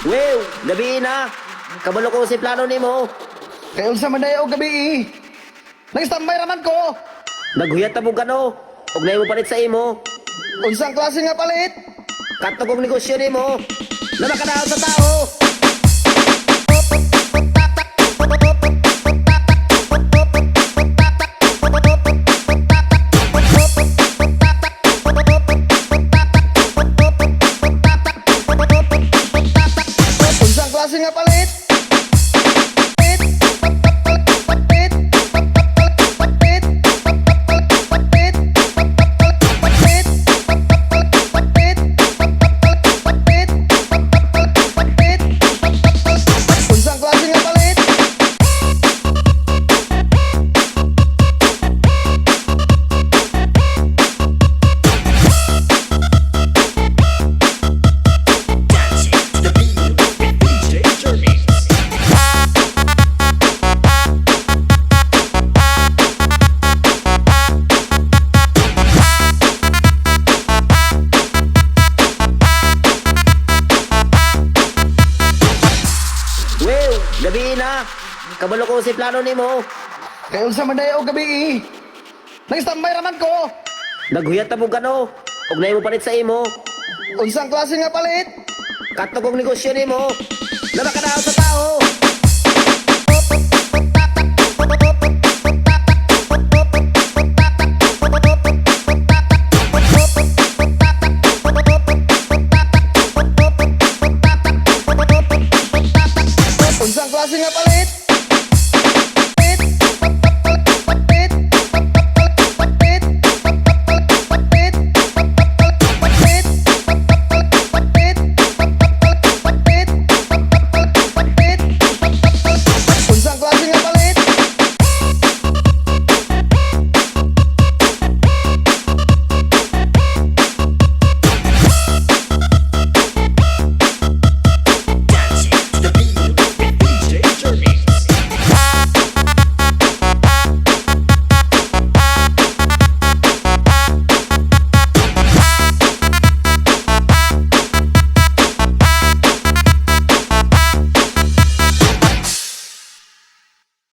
Well, gabi na. Kabalo ko si plano nimo. Kaya unsa man dayo gabi. Nagstambay raman ko. Naghuyat ta mo gano. Og nay mo palit sa imo. Unsang klase nga palit? Katog og negosyo nimo. Na makadaot sa tao. Unsang klase nga palit? Unsang klase nga palit? Well, gabi na. Kabalo ko si plano nimo. Kaya unsa man dayo gabi. Nagstambay raman ko. Naghuyat ta mo gano. Og nay mo palit sa imo. Unsang klase nga palit? Katog og negosyo nimo. Na makadaot sa tao.